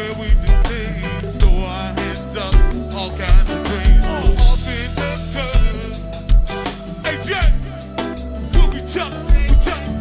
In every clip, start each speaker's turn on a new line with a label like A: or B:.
A: where we do things, throw our hands up, all kinds of dreams. Off in the curve. Hey, Jack, we'll be tough, we tough.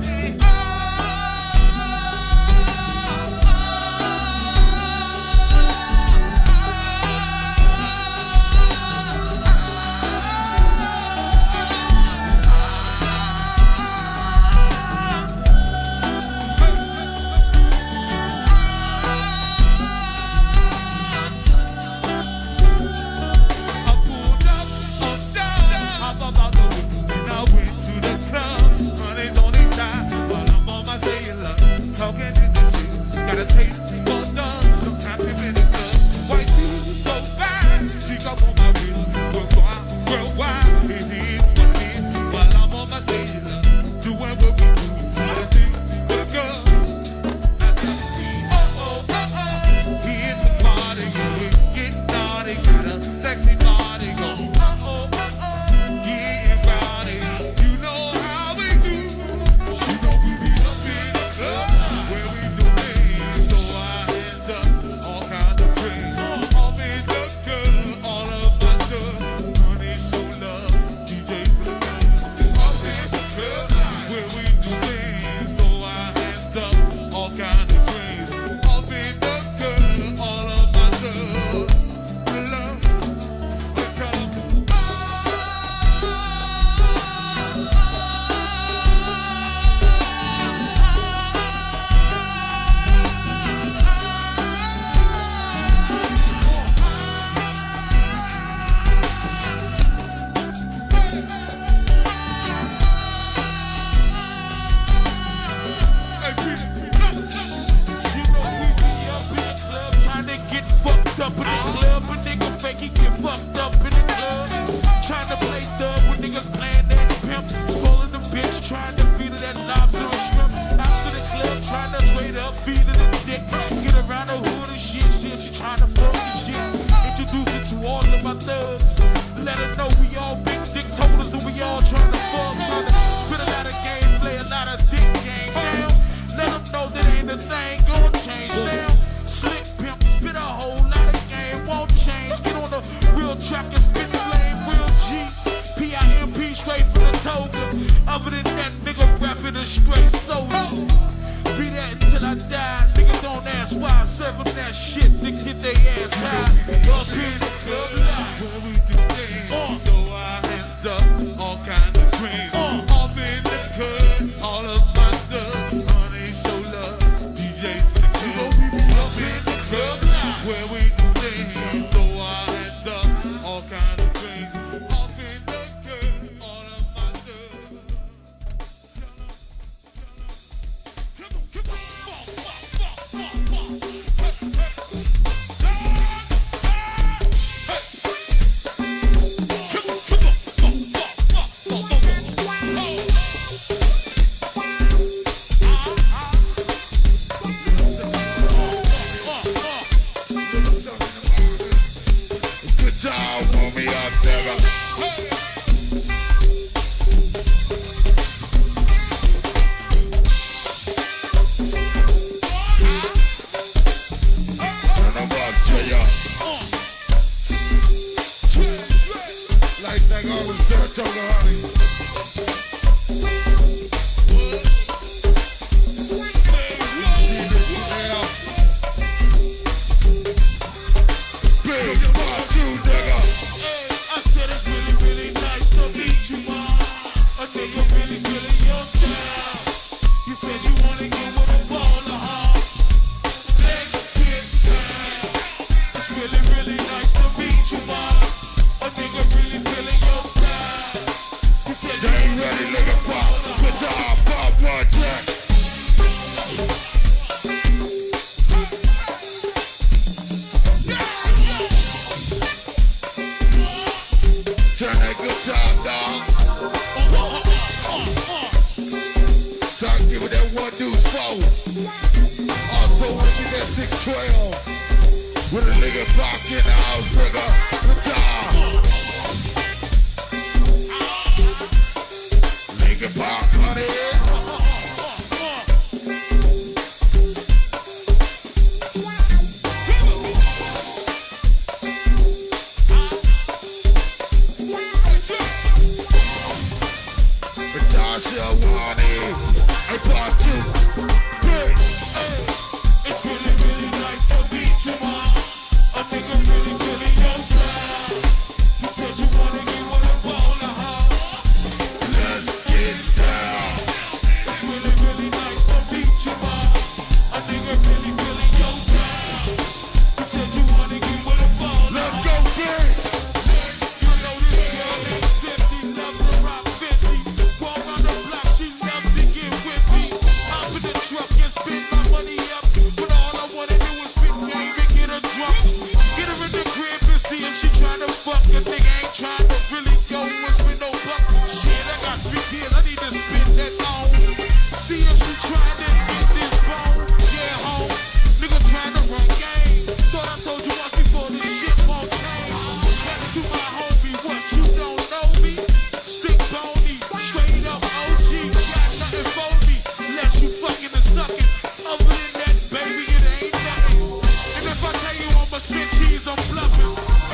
B: With a nigga back in the house, nigga. Nigga back on it.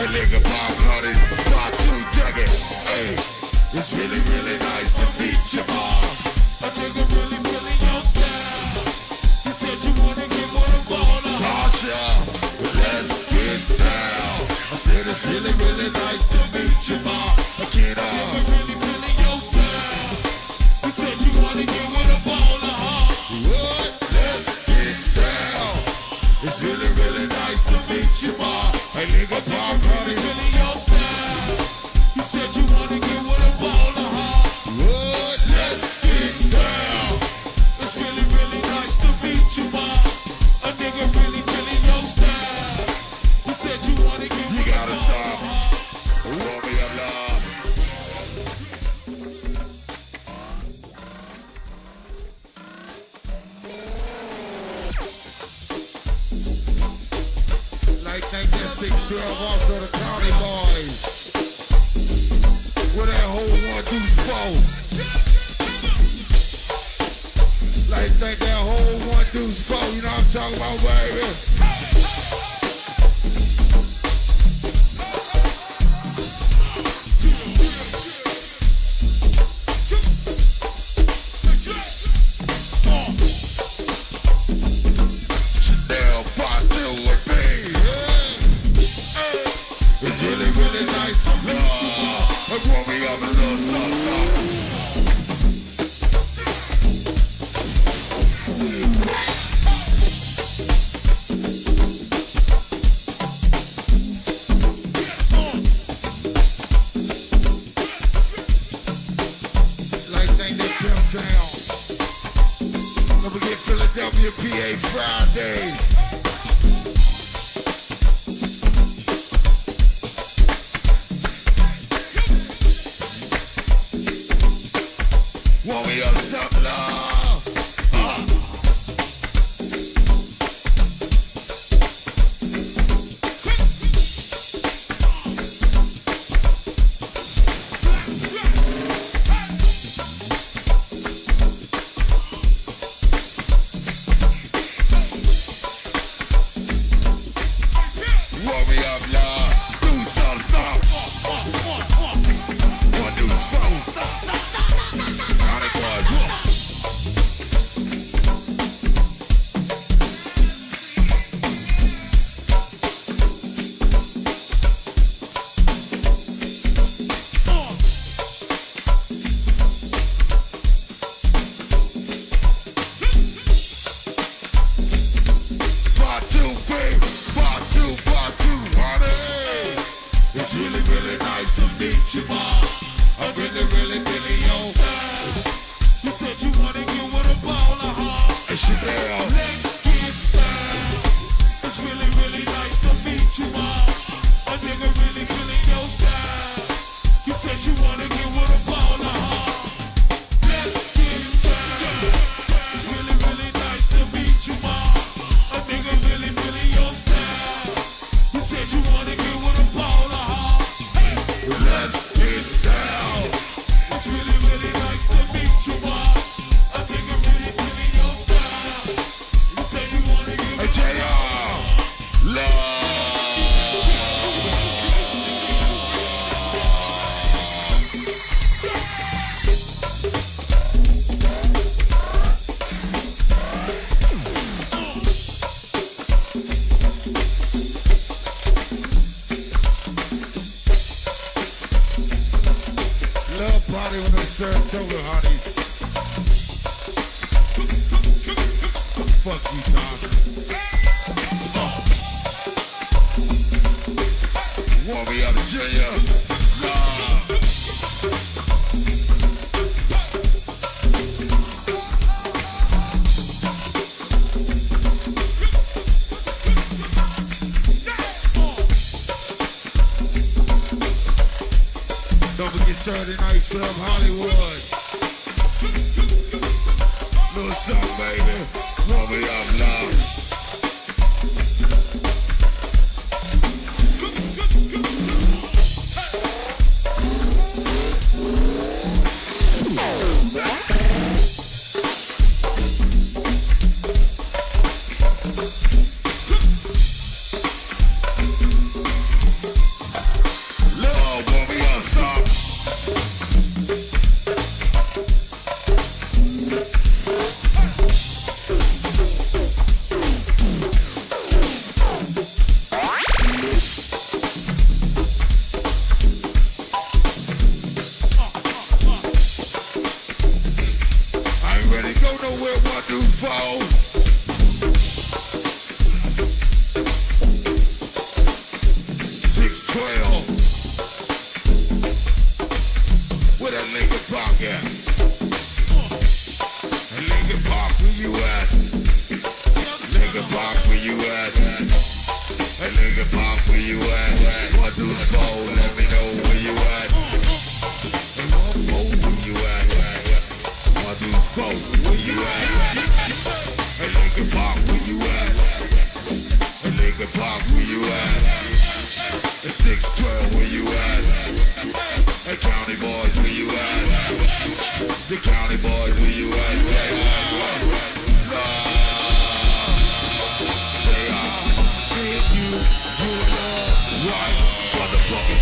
B: Hey, nigga, Bob Bloody, part 2, check it. Hey, it's really, really nice to meet you, Bob.
A: A nigga really feeling your style. You said you wanna get one of all the
B: Tasha, let's get down. I said it's really, really nice to meet you, Bob. Get up.
A: really feeling your style. You said you wanna get one of all the
B: What? Let's get down. It's really, really nice to meet you, Bob. Hey, nigga, Bob Bloody.
A: feeling your style. You said you wanna get one of all the
B: What? Let's get down.
A: It's really, really nice to meet you, Bob. A nigga really feeling your style. You said you wanna get
B: You
A: one
B: gotta
A: of
B: stop. Warm me up, love. Like thank that 612 also the County Boys. Where that whole 1 2 4. Like thank that whole 1 2 4. You know what I'm talking about, baby? Chanel, Patu, and B. It's really, really nice to meet you. Warm me up a little something. Like thank that Pimp Town. Don't forget Philadelphia, PA Friday. Want me up some love? Want me up, love? Do some stop. One dude's phone. Part 2, baby. Part 2, honey. It's really, really nice to meet you, Mom. I'm really, really feeling your style.
A: You said you wanna get one of all the
B: And Chanel.
A: Let's get down. It's really, really nice to meet you, Mom. A nigga really feeling your style. You said you wanna get one of all the Let's get down. It's really, really nice to meet you, Mom. A nigga really feeling your style. You said you wanna get one of all the
B: Let's get down.
A: It's really, really nice to meet you, Mom. A nigga really feeling your style. You said you wanna get
B: Hey, JR. Love. Love party with them Saratoga honeys. Fuck you, Tasha. Warm me up, Junior. Don't forget Saturday Night Club Hollywood. Little something, baby. Warm me up, love. Hey, Lincoln Park, where you at? 1 through 4, let me know where you at. Hey, 1 4, where you at? 1 through 4, where you at? Hey, Lincoln Park, where you at? Hey, Lincoln Park, where you at? Hey, 612, where you at? Hey, County Boys, where you at? The County Boys, where you at? Right, motherfucker.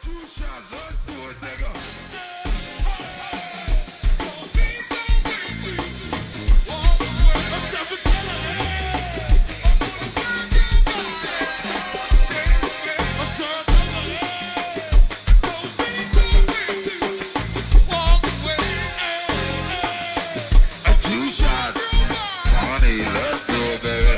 B: Two shots, let's do it, nigga. Two shots, honey, let's do it, baby.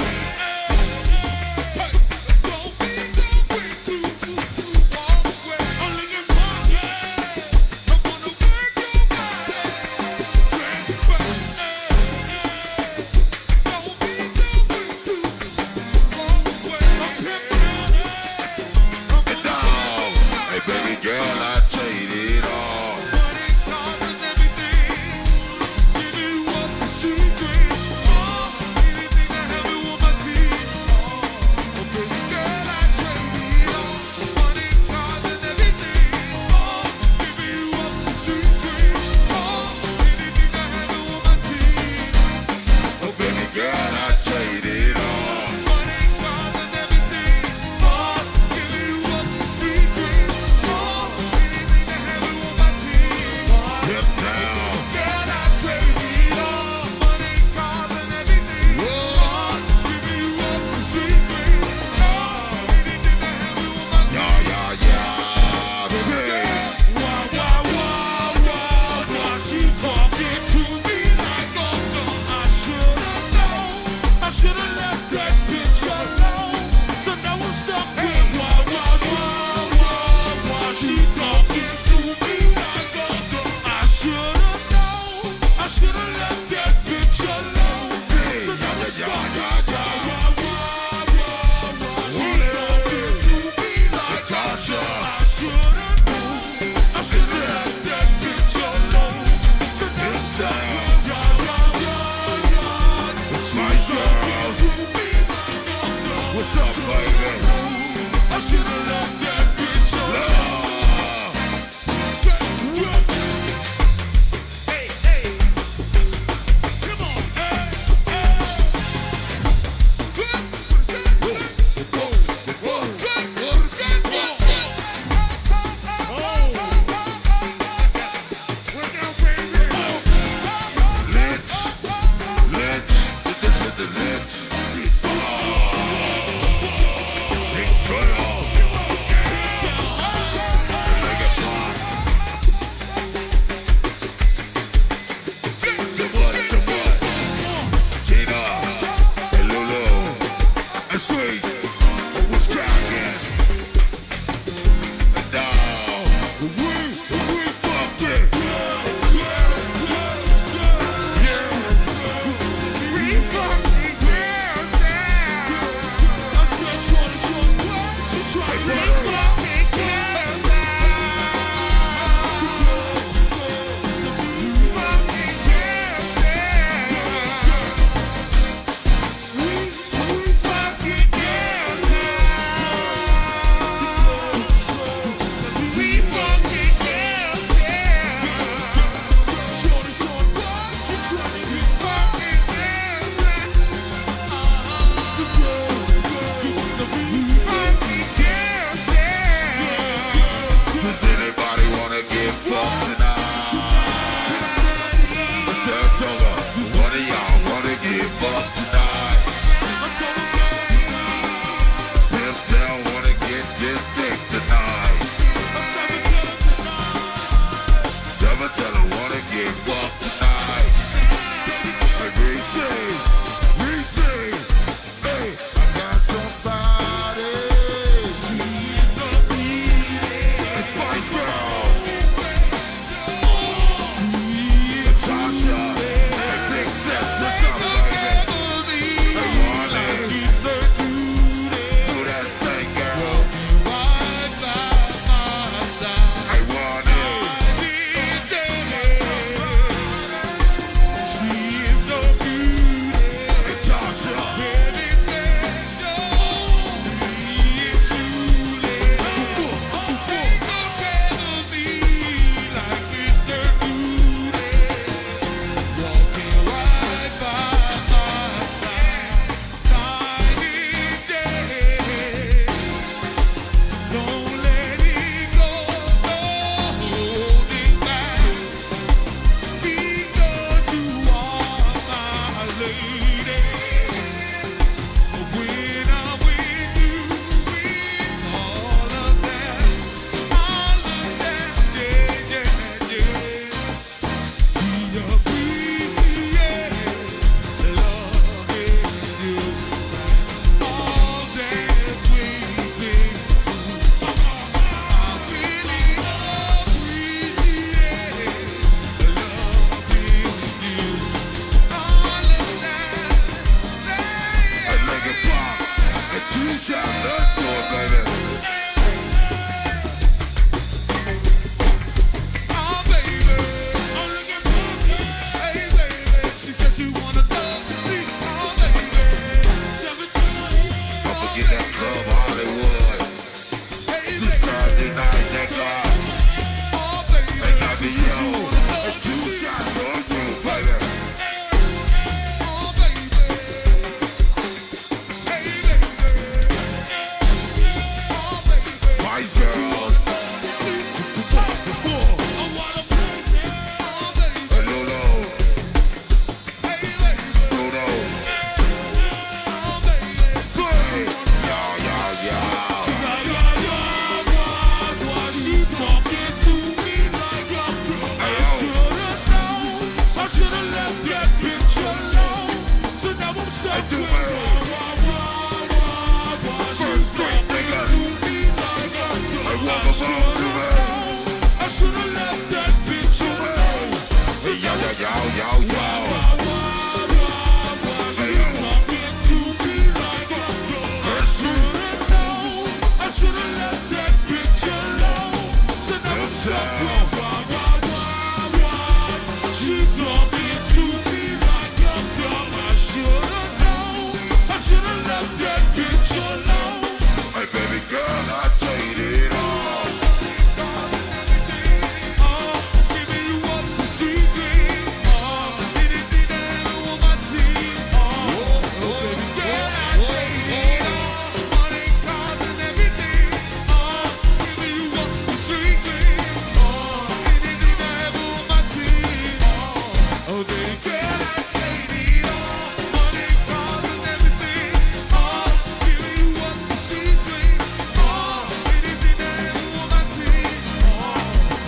B: What's up, baby? I should've left that bitch alone. Hey, hey. Come on. Sweet, what's crackin'? Now, we fuck it. Tell her wanna get fucked tonight.
A: she wanna love to see. Oh, baby. 17.
B: I'ma get that Club Hollywood.
A: Hey,
B: This Saturday night, nigga.
A: oh, baby.
B: And I be
A: She
B: yo.
A: wanna love to
B: 2
A: see.
B: shots on you, baby.
A: Oh, baby. Hey, baby. Oh, baby.
B: Spice Girls.
A: I wanna play. Oh, baby.
B: Lolo.
A: Hey, baby.
B: Lolo.
A: Oh, baby.
B: Hey. Y'all.
A: She talking to me like a girl. I should've known. I should've left that bitch alone. So now I'm stuck
B: do
A: with
B: my
A: her.
B: own.
A: She's
B: First grade
A: talking
B: nigga.
A: to me like a girl.
B: I walk along to her.
A: I should've left that bitch alone.
B: Hey, yo.
A: She's talking to me like a girl.
B: First Street.
A: I should've left that bitch alone. So now I'm stuck with her. She's talking to me like a girl. I should've known. I should've left that bitch alone.
B: Hey, baby girl, I traded all.
A: Giving you up the secret. Anything that I want my team. Baby girl, I traded all. Money, cars, and everything. Giving you up the secret. Anything that I want my team. Oh, baby girl, I traded all. Money, cars, and everything. Giving you up the secret. Anything that I want my team.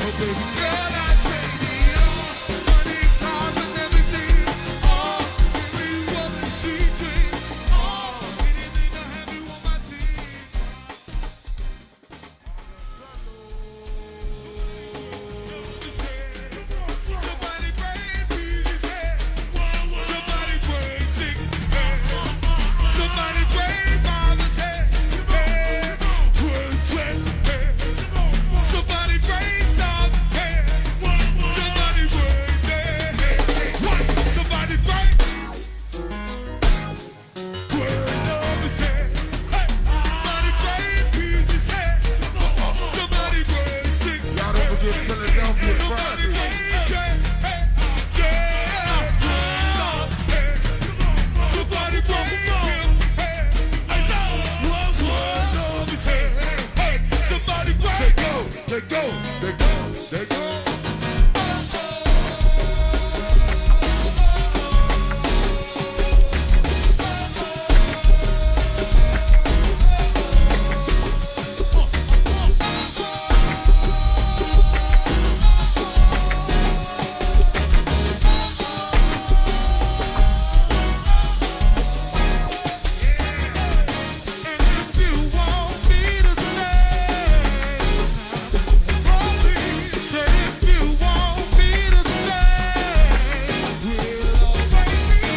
A: Oh, baby girl, I traded all. Money, cars, and everything. Giving you up the secret. Anything that I have you on my team. Somebody break Jesus' head. Somebody break six head. Somebody break Mama's head. Break Jeff's head. Somebody break Star's head. Somebody break their head. What? Somebody break. Break Lover's head. Hey. Somebody break Peach's head. Somebody break six
B: Y'all don't forget Philadelphia
A: Somebody
B: Friday.
A: break Jeff's head. Yeah. Somebody break him head. I know one love his head. Hey, somebody break.
B: They go.
A: And if you want me to stay, say if you want me to stay, we'll always be.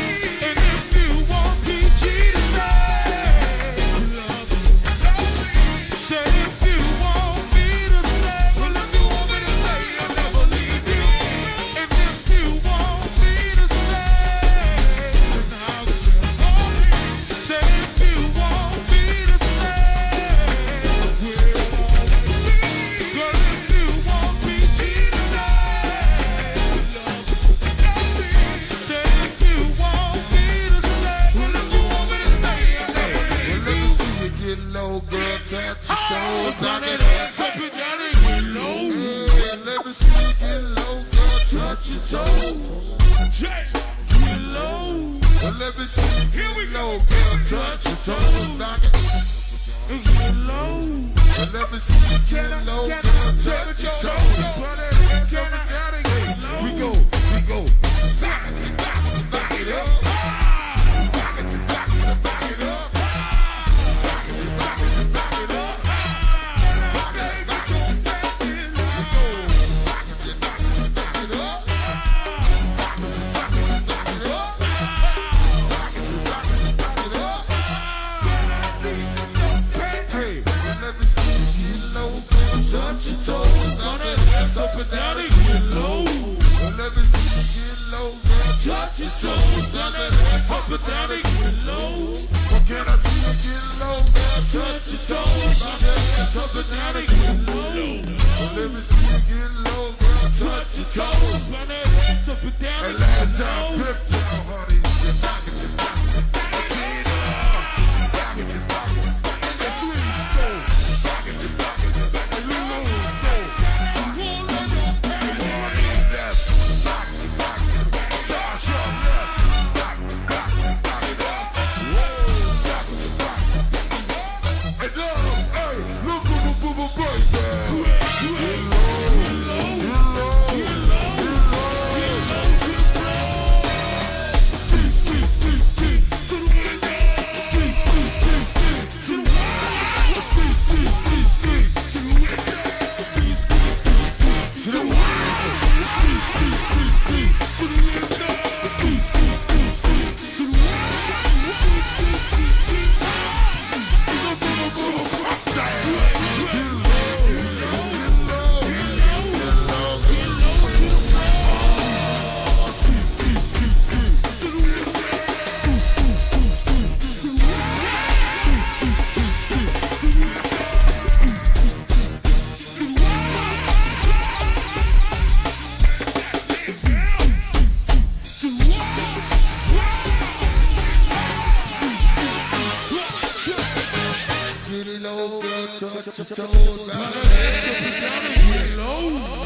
A: And if you want PG to stay, love me. Say if you want me to stay, well if you want me to stay, I'll never leave you. And if you want me to stay, then I'll stay. Say if you want me to stay, we'll always be. Girl, if you want PG to stay, love me. Say if you want me to stay, well if you want me to stay, I'll never leave
B: Well, let me see you get low, girl. Touch your toes, knock it
A: you.
B: ass.
A: Up and down and get low.
B: Yeah, let me see you get low, girl. Touch your toes.
A: Get low.
B: Well, let me see you get low, girl. Touch your toes, knock it.
A: Get low.
B: Well, let me see you get low, girl. Touch your toes. We go. Back it up. Back it up. Back it up. Back it up. Touch your toes, up and down and get low. Well, let me see you get low, girl.
A: touch your toes, down that ass up and down and get low.
B: Can I see you get low, girl?
A: Touch your toes, down that ass up and down and get low.
B: Let me see you get low, girl.
A: Touch your toes, down that ass up and down
B: And
A: and
B: last
A: get
B: time,
A: low.
B: pip down, honey. You knock it, you knock it. Get up. Rock it, you rock it. The sweet stone. Rock it, you rock it. And you lose stone. You want it, that's rock it, rock it. Toss your nuts. Rock it, rock it, rock it up. Whoa, rock it, rock it. And hey, look, baby. Get low, get low. Get low, girl, touch your toes,
A: Low.